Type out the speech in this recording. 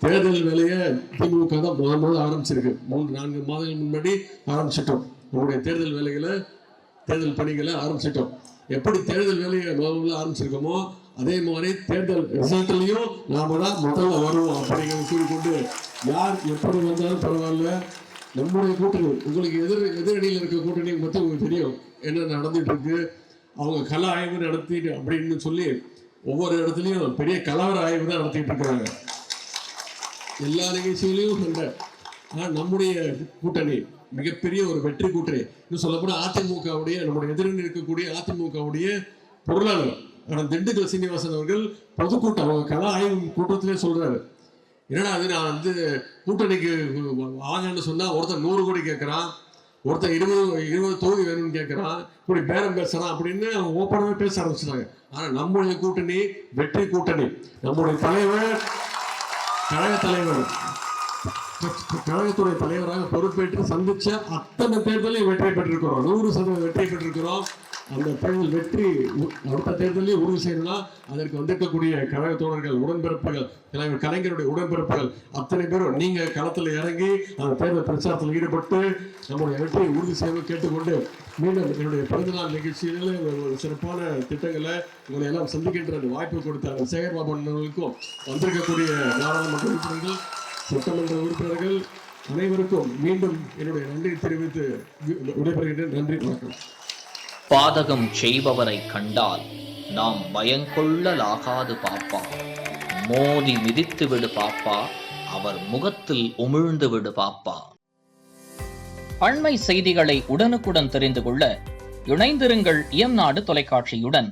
தேர்தல் வேலையை திமுக தான் முதல் ஆரம்பிச்சிருக்கு. 3-4 மாதங்கள் முன்னாடி ஆரம்பிச்சிட்டோம். நம்முடைய தேர்தல் வேலைகளை, தேர்தல் பணிகளை ஆரம்பிச்சிட்டோம். எப்படி தேர்தல் வேலையை முதல்ல ஆரம்பிச்சிருக்கோமோ அதே மாதிரி தேர்தல் ரிசல்ட்லையும் நாம தான் முதல்ல வருவோம் அப்படிங்கிறத கூறிக்கொண்டு, யார் எப்படி வந்தாலும் பரவாயில்ல, நம்முடைய கூட்டணி, உங்களுக்கு எதிரணியில் இருக்க கூட்டணி பற்றி உங்களுக்கு தெரியும் என்ன நடந்துட்டு இருக்கு. அவங்க கள ஆய்வு நடத்திட்டு அப்படின்னு சொல்லி ஒவ்வொரு இடத்துலையும் பெரிய கலவர ஆய்வு தான் நடத்திட்டு இருக்கிறாங்க. எல்லா நிகழ்ச்சிகளையும் சொல்ற நம்முடைய கூட்டணி மிகப்பெரிய ஒரு வெற்றி கூட்டணி. இன்னும் சொல்லப்போனால் அதிமுகவுடைய, நம்முடைய எதிரணி இருக்கக்கூடிய அதிமுகவுடைய பொருளாளர் திண்டுக்கல் சீனிவாசன் அவர்கள் பொதுக்கூட்டம், அவங்க கள ஆய்வு கூட்டத்திலே சொல்றாரு, என்னடா அது, நான் கூட்டணிக்கு ஆகன்னு சொன்னா ஒருத்தர் 100 கோடி கேட்கறான், ஒருத்தர் 20 தொகுதி வேணும்னு கேட்கறான், இப்படி பேரம் பேசுறான் அப்படின்னு அவங்க ஓப்பனாகவே பேச ஆரம்பிச்சிட்டாங்க. ஆனா நம்முடைய கூட்டணி வெற்றி கூட்டணி. நம்முடைய தலைவர், கழகத்துடைய தலைவராக பொறுப்பேற்று சந்திச்ச அத்தனை தேர்தலையும் வெற்றி பெற்றிருக்கிறோம். 100% வெற்றி பெற்றிருக்கிறோம். அந்த தேர்தல் வெற்றி அடுத்த தேர்தலையும் உறுதி செய்யணும்னா அதற்கு வந்திருக்கக்கூடிய கழக தோழர்கள், உடன்பிறப்புகள், தலைவர் கலைஞருடைய உடன்பிறப்புகள் அத்தனை பேரும் நீங்க களத்தில் இறங்கி அந்த தேர்தல் பிரச்சாரத்தில் ஈடுபட்டு நம்முடைய வெற்றியை உறுதி செய்ய கேட்டுக்கொண்டு, மீண்டும் என்னுடைய பிறந்தநாள் நிகழ்ச்சியில ஒரு சிறப்பான திட்டங்களை உங்களை எல்லாம் சந்திக்கின்ற வாய்ப்பு கொடுத்த சேகர்பாபு அவர்களுக்கும், வந்திருக்கக்கூடிய நாடாளுமன்ற உறுப்பினர்கள், சட்டமன்ற உறுப்பினர்கள் அனைவருக்கும் மீண்டும் என்னுடைய நன்றி தெரிவித்து விடைபெறுகின்றேன். நன்றி, வணக்கம். பாதகம் செய்பவரை கண்டால் நாம் பயங்கொள்ளலாகாது பாப்பா, மோதி மிதித்து விடு பாப்பா, அவர் முகத்தில் உமிழ்ந்து விடு பாப்பா. அண்மை செய்திகளை உடனுக்குடன் தெரிந்து கொள்ள இணைந்திருங்கள் இயம்நாடு தொலைக்காட்சியுடன்.